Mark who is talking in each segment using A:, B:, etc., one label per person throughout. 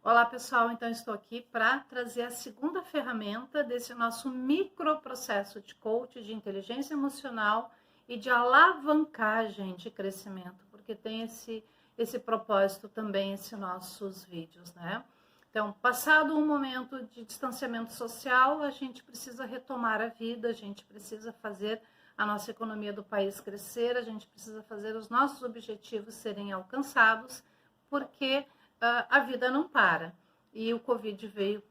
A: Olá pessoal, então estou aqui para trazer a segunda ferramenta desse nosso microprocesso de coach, de inteligência emocional e de alavancagem de crescimento, porque tem esse propósito também, esses nossos vídeos, né? Então, passado um momento de distanciamento social, a gente precisa retomar a vida, a gente precisa fazer a nossa economia do país crescer, a gente precisa fazer os nossos objetivos serem alcançados, porque a vida não para. E o Covid veio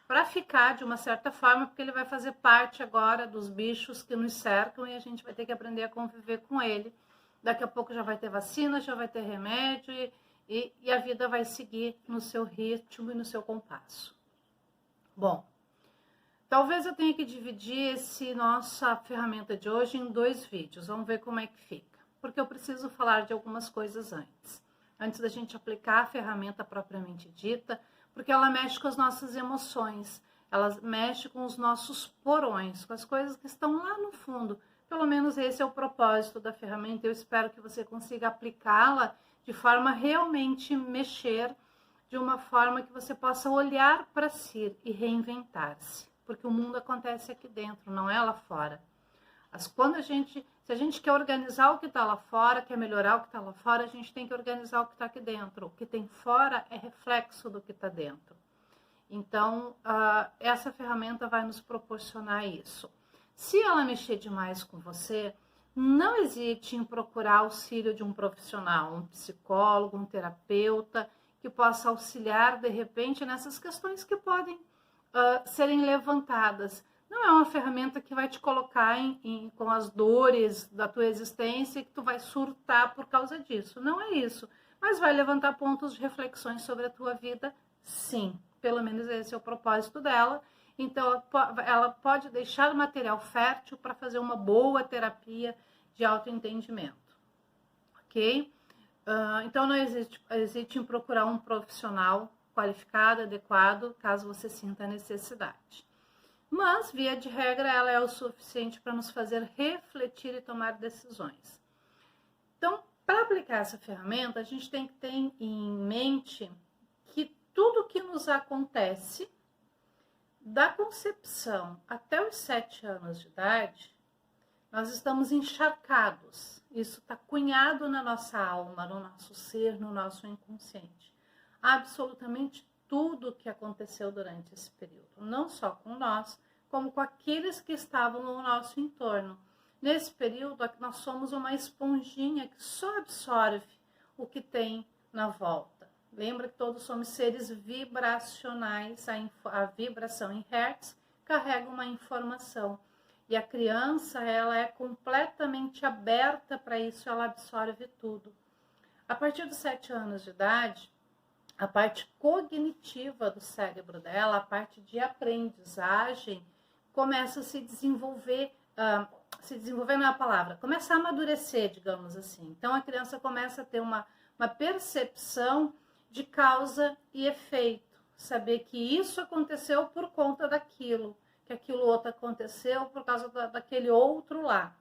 A: para ficar de uma certa forma, porque ele vai fazer parte agora dos bichos que nos cercam e a gente vai ter que aprender a conviver com ele. Daqui a pouco já vai ter vacina, já vai ter remédio e a vida vai seguir no seu ritmo e no seu compasso. Bom, talvez eu tenha que dividir nossa ferramenta de hoje em 2 vídeos. Vamos ver como é que fica. Porque eu preciso falar de algumas coisas antes da gente aplicar a ferramenta propriamente dita, porque ela mexe com as nossas emoções, ela mexe com os nossos porões, com as coisas que estão lá no fundo. Pelo menos esse é o propósito da ferramenta. Eu espero que você consiga aplicá-la de forma a realmente mexer, de uma forma que você possa olhar para si e reinventar-se. Porque o mundo acontece aqui dentro, não é lá fora. Se a gente quer organizar o que está lá fora, quer melhorar o que está lá fora, a gente tem que organizar o que está aqui dentro. O que tem fora é reflexo do que está dentro. Então, essa ferramenta vai nos proporcionar isso. Se ela mexer demais com você, não hesite em procurar auxílio de um profissional, um psicólogo, um terapeuta, que possa auxiliar, de repente, nessas questões que podem serem levantadas. Não é uma ferramenta que vai te colocar com as dores da tua existência e que tu vai surtar por causa disso. Não é isso. Mas vai levantar pontos de reflexões sobre a tua vida, sim. Pelo menos esse é o propósito dela. Então, ela pode deixar o material fértil para fazer uma boa terapia de autoentendimento. Ok? Então, não hesite em procurar um profissional qualificado, adequado, caso você sinta a necessidade. Mas, via de regra, ela é o suficiente para nos fazer refletir e tomar decisões. Então, para aplicar essa ferramenta, a gente tem que ter em mente que tudo que nos acontece, da concepção até os 7 anos de idade, nós estamos encharcados. Isso está cunhado na nossa alma, no nosso ser, no nosso inconsciente. Absolutamente tudo o que aconteceu durante esse período, não só com nós, como com aqueles que estavam no nosso entorno. Nesse período, nós somos uma esponjinha que só absorve o que tem na volta. Lembra que todos somos seres vibracionais, a vibração em hertz carrega uma informação. E a criança, ela é completamente aberta para isso, ela absorve tudo. A partir dos 7 anos de idade, a parte cognitiva do cérebro dela, a parte de aprendizagem, começa a se desenvolver, não é a palavra, começa a amadurecer, digamos assim. Então, a criança começa a ter uma percepção de causa e efeito, saber que isso aconteceu por conta daquilo, que aquilo outro aconteceu por causa daquele outro lá.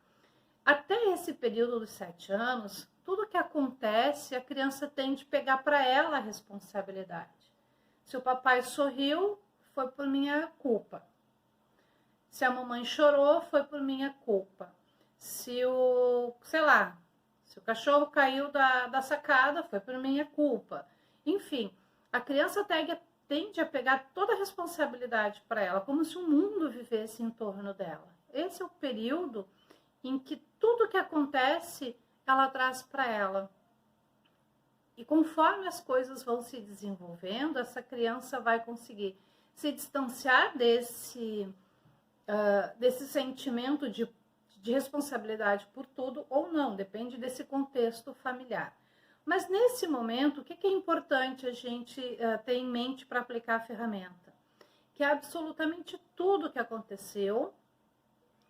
A: Até esse período dos 7 anos, tudo que acontece, a criança tem de pegar para ela a responsabilidade. Se o papai sorriu, foi por minha culpa. Se a mamãe chorou, foi por minha culpa. Se o cachorro caiu da sacada, foi por minha culpa. Enfim, a criança tende a pegar toda a responsabilidade para ela, como se o mundo vivesse em torno dela. Esse é o período em que tudo que acontece, ela traz para ela. E conforme as coisas vão se desenvolvendo, essa criança vai conseguir se distanciar desse sentimento de responsabilidade por tudo ou não, depende desse contexto familiar. Mas nesse momento, o que é importante a gente ter em mente para aplicar a ferramenta? Que absolutamente tudo que aconteceu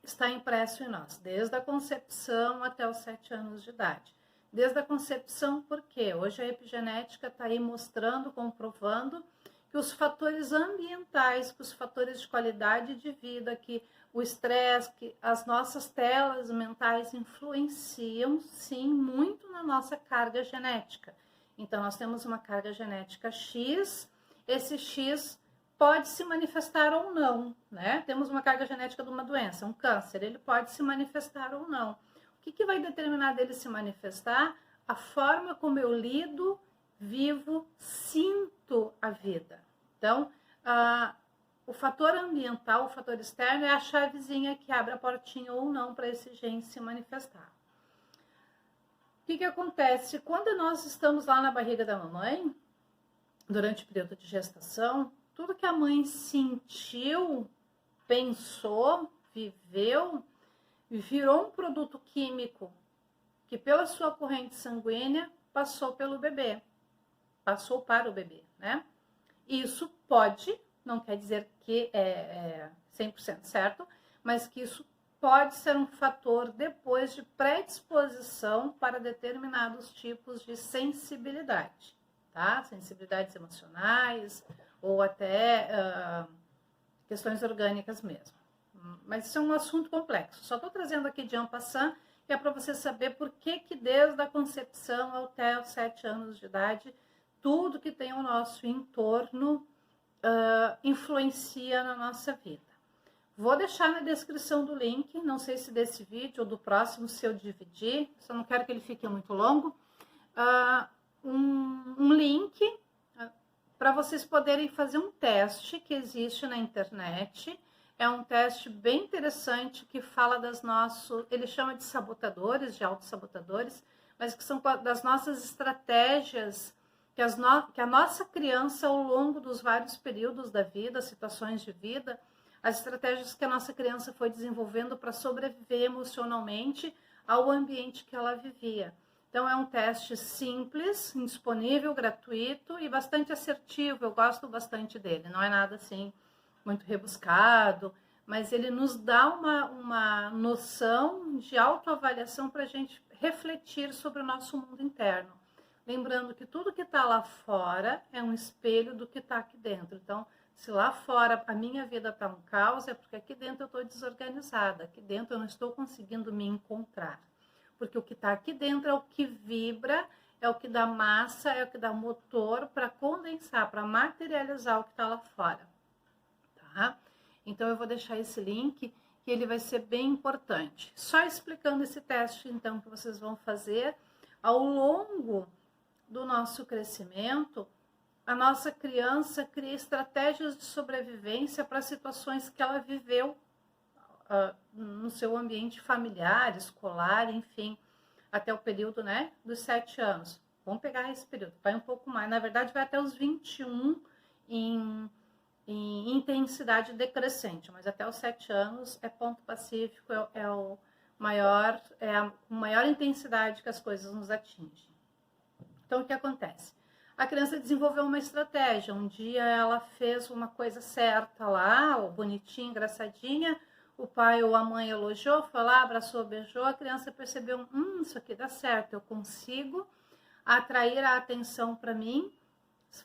A: está impresso em nós, desde a concepção até os 7 anos de idade. Desde a concepção, porque hoje a epigenética está aí mostrando, comprovando que os fatores ambientais, que os fatores de qualidade de vida, que o estresse, que as nossas telas mentais influenciam, sim, muito na nossa carga genética. Então, nós temos uma carga genética X esse X pode se manifestar ou não, né? Temos uma carga genética de uma doença, um câncer, ele pode se manifestar ou não. O que vai determinar dele se manifestar? A forma como eu lido, vivo, sinto a vida. Então, o fator ambiental, o fator externo, é a chavezinha que abre a portinha ou não para esse gene se manifestar. O que acontece? Quando nós estamos lá na barriga da mamãe, durante o período de gestação, tudo que a mãe sentiu, pensou, viveu, virou um produto químico que pela sua corrente sanguínea passou pelo bebê, passou para o bebê, né? Isso pode, não quer dizer que é 100% certo, mas que isso pode ser um fator depois de predisposição para determinados tipos de sensibilidade, tá? Sensibilidades emocionais ou até questões orgânicas mesmo. Mas isso é um assunto complexo. Só estou trazendo aqui de en passant, que é para você saber por que desde a concepção até os 7 anos de idade, tudo que tem ao nosso entorno influencia na nossa vida. Vou deixar na descrição do link, não sei se desse vídeo ou do próximo, se eu dividir, só não quero que ele fique muito longo, um link para vocês poderem fazer um teste que existe na internet. É um teste bem interessante que fala ele chama de sabotadores, de autossabotadores, mas que são das nossas estratégias que a nossa criança, ao longo dos vários períodos da vida, situações de vida, as estratégias que a nossa criança foi desenvolvendo para sobreviver emocionalmente ao ambiente que ela vivia. Então, é um teste simples, disponível, gratuito e bastante assertivo. Eu gosto bastante dele. Não é nada assim muito rebuscado, mas ele nos dá uma noção de autoavaliação para a gente refletir sobre o nosso mundo interno. Lembrando que tudo que está lá fora é um espelho do que está aqui dentro. Então, se lá fora a minha vida está um caos, é porque aqui dentro eu estou desorganizada. Aqui dentro eu não estou conseguindo me encontrar. Porque o que está aqui dentro é o que vibra, é o que dá massa, é o que dá motor para condensar, para materializar o que está lá fora. Tá? Então, eu vou deixar esse link, que ele vai ser bem importante. Só explicando esse teste, então, que vocês vão fazer ao longo do nosso crescimento, a nossa criança cria estratégias de sobrevivência para situações que ela viveu no seu ambiente familiar, escolar, enfim, até o período, né, dos 7 anos. Vamos pegar esse período, vai um pouco mais, na verdade vai até os 21 em intensidade decrescente, mas até os 7 anos é ponto pacífico, é a maior intensidade que as coisas nos atingem. Então, o que acontece? A criança desenvolveu uma estratégia. Um dia ela fez uma coisa certa lá, bonitinha, engraçadinha. O pai ou a mãe elogiou, foi lá, abraçou, beijou. A criança percebeu, isso aqui dá certo. Eu consigo atrair a atenção para mim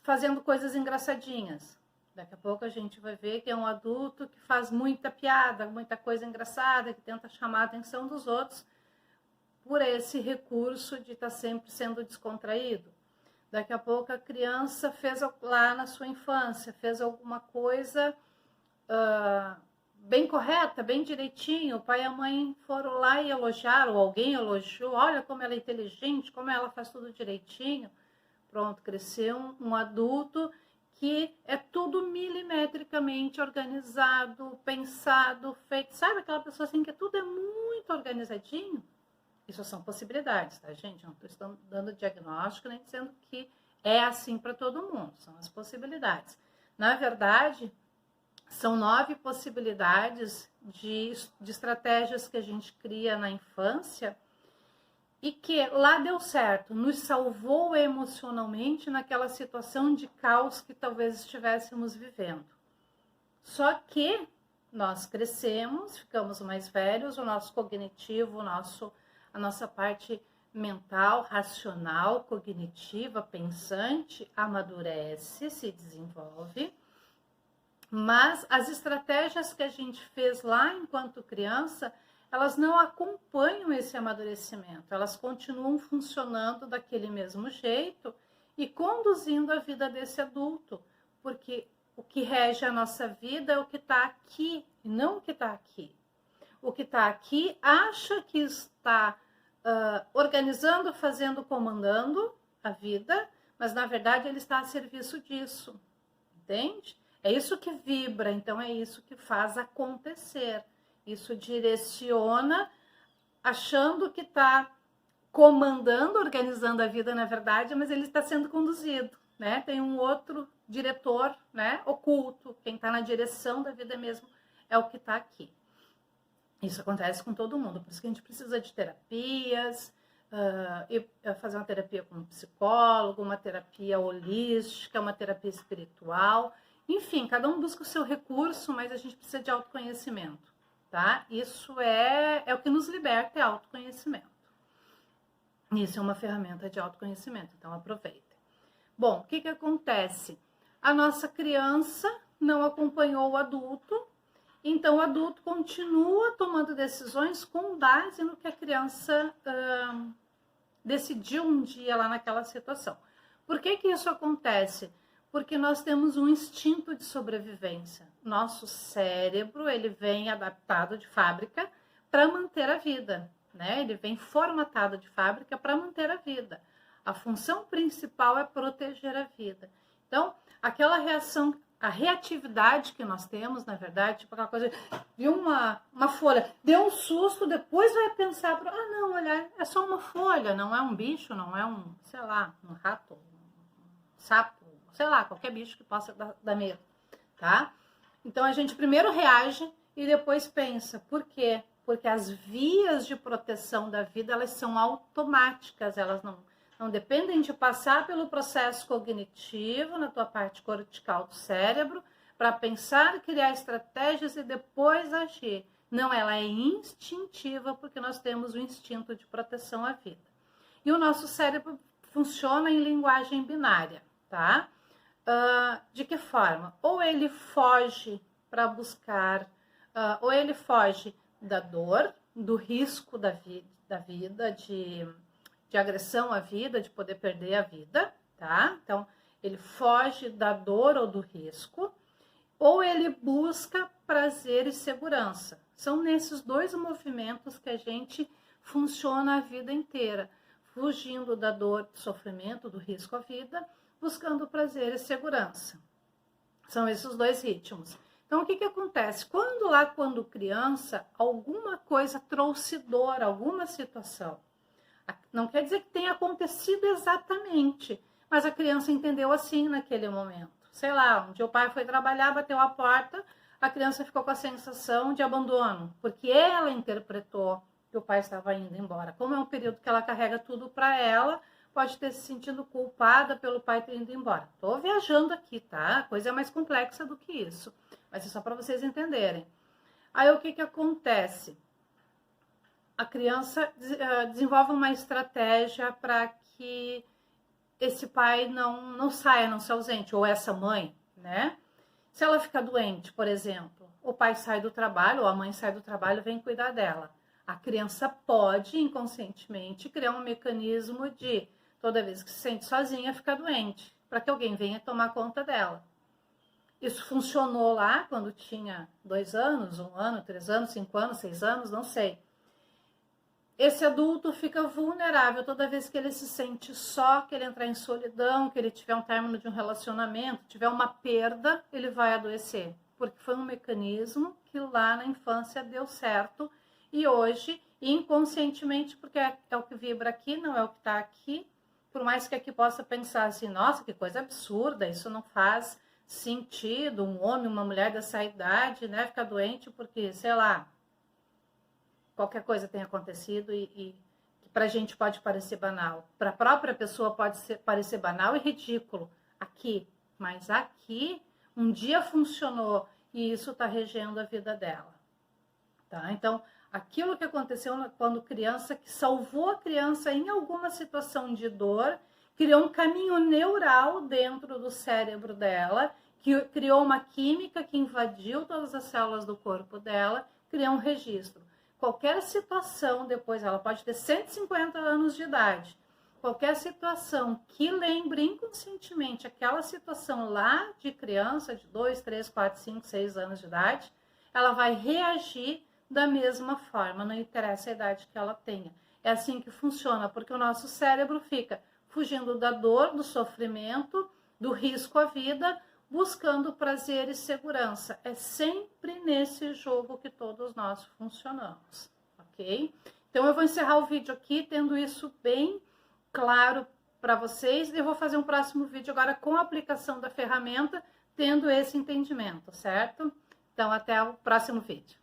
A: fazendo coisas engraçadinhas. Daqui a pouco a gente vai ver que é um adulto que faz muita piada, muita coisa engraçada, que tenta chamar a atenção dos outros por esse recurso de estar sempre sendo descontraído. Daqui a pouco a criança fez lá na sua infância, fez alguma coisa bem correta, bem direitinho. O pai e a mãe foram lá e elogiaram, ou alguém elogiou, olha como ela é inteligente, como ela faz tudo direitinho. Pronto, cresceu um adulto que é tudo milimetricamente organizado, pensado, feito. Sabe aquela pessoa assim que tudo é muito organizadinho? Isso são possibilidades, tá, gente? Não estou dando diagnóstico nem dizendo que é assim para todo mundo. São as possibilidades. Na verdade, são 9 possibilidades de estratégias que a gente cria na infância e que lá deu certo, nos salvou emocionalmente naquela situação de caos que talvez estivéssemos vivendo. Só que nós crescemos, ficamos mais velhos, o nosso cognitivo, a nossa parte mental, racional, cognitiva, pensante, amadurece, se desenvolve. Mas as estratégias que a gente fez lá enquanto criança, elas não acompanham esse amadurecimento, elas continuam funcionando daquele mesmo jeito e conduzindo a vida desse adulto. Porque o que rege a nossa vida é o que está aqui, e não o que está aqui. O que está aqui acha que está organizando, fazendo, comandando a vida, mas na verdade ele está a serviço disso, entende? É isso que vibra, então é isso que faz acontecer. Isso direciona, achando que está comandando, organizando a vida, na verdade, mas ele está sendo conduzido, né? Tem um outro diretor, né, oculto, quem está na direção da vida mesmo é o que está aqui. Isso acontece com todo mundo, por isso que a gente precisa de terapias, fazer uma terapia com um psicólogo, uma terapia holística, uma terapia espiritual, enfim, cada um busca o seu recurso, mas a gente precisa de autoconhecimento, tá? Isso é o que nos liberta, é autoconhecimento. Isso é uma ferramenta de autoconhecimento, então aproveitem. Bom, o que acontece? A nossa criança não acompanhou o adulto, então o adulto continua tomando decisões com base no que a criança decidiu um dia lá naquela situação. Por que isso acontece? Porque nós temos um instinto de sobrevivência. Nosso cérebro, ele vem adaptado de fábrica para manter a vida, né? Ele vem formatado de fábrica para manter a vida. A função principal é proteger a vida. Então, aquela reação, a reatividade que nós temos, na verdade, tipo aquela coisa, viu uma folha, deu um susto, depois vai pensar, não, olha, é só uma folha, não é um bicho, não é um, sei lá, um rato, um sapo, sei lá, qualquer bicho que possa dar medo, tá? Então, a gente primeiro reage e depois pensa. Por quê? Porque as vias de proteção da vida, elas são automáticas, elas não dependem de passar pelo processo cognitivo na tua parte cortical do cérebro para pensar, criar estratégias e depois agir. Não, ela é instintiva porque nós temos o instinto de proteção à vida. E o nosso cérebro funciona em linguagem binária, tá? De que forma? Ou ele foge para buscar, ou ele foge da dor, do risco da vida, de agressão à vida, de poder perder a vida, tá? Então, ele foge da dor ou do risco, ou ele busca prazer e segurança. São nesses dois movimentos que a gente funciona a vida inteira, fugindo da dor, do sofrimento, do risco à vida, buscando prazer e segurança. São esses dois ritmos. Então, o que acontece? Quando criança, alguma coisa trouxe dor, alguma situação. Não quer dizer que tenha acontecido exatamente, mas a criança entendeu assim naquele momento. Sei lá, um dia o pai foi trabalhar, bateu a porta, a criança ficou com a sensação de abandono, porque ela interpretou que o pai estava indo embora. Como é um período que ela carrega tudo para ela, pode ter se sentido culpada pelo pai ter ido embora. Estou viajando aqui, tá? A coisa é mais complexa do que isso, mas é só para vocês entenderem. Aí o que acontece? A criança desenvolve uma estratégia para que esse pai não saia, não se ausente, ou essa mãe, né? Se ela ficar doente, por exemplo, o pai sai do trabalho, ou a mãe sai do trabalho e vem cuidar dela. A criança pode, inconscientemente, criar um mecanismo de, toda vez que se sente sozinha, ficar doente, para que alguém venha tomar conta dela. Isso funcionou lá quando tinha 2 anos, 1 ano, 3 anos, 5 anos, 6 anos, não sei. Esse adulto fica vulnerável toda vez que ele se sente só, que ele entrar em solidão, que ele tiver um término de um relacionamento, tiver uma perda, ele vai adoecer. Porque foi um mecanismo que lá na infância deu certo e hoje, inconscientemente, porque é o que vibra aqui, não é o que está aqui, por mais que aqui possa pensar assim, nossa, que coisa absurda, isso não faz sentido, um homem, uma mulher dessa idade, né, ficar doente porque, sei lá, qualquer coisa tenha acontecido e para a gente pode parecer banal. Para a própria pessoa pode parecer banal e ridículo aqui. Mas aqui, um dia funcionou e isso está regendo a vida dela. Tá? Então, aquilo que aconteceu quando criança, que salvou a criança em alguma situação de dor, criou um caminho neural dentro do cérebro dela, que criou uma química que invadiu todas as células do corpo dela, criou um registro. Qualquer situação depois, ela pode ter 150 anos de idade, qualquer situação que lembre inconscientemente aquela situação lá de criança, de 2, 3, 4, 5, 6 anos de idade, ela vai reagir da mesma forma, não interessa a idade que ela tenha. É assim que funciona, porque o nosso cérebro fica fugindo da dor, do sofrimento, do risco à vida, buscando prazer e segurança. É sempre nesse jogo que todos nós funcionamos, ok? Então eu vou encerrar o vídeo aqui, tendo isso bem claro para vocês. Eu vou fazer um próximo vídeo agora com a aplicação da ferramenta, tendo esse entendimento, certo? Então até o próximo vídeo.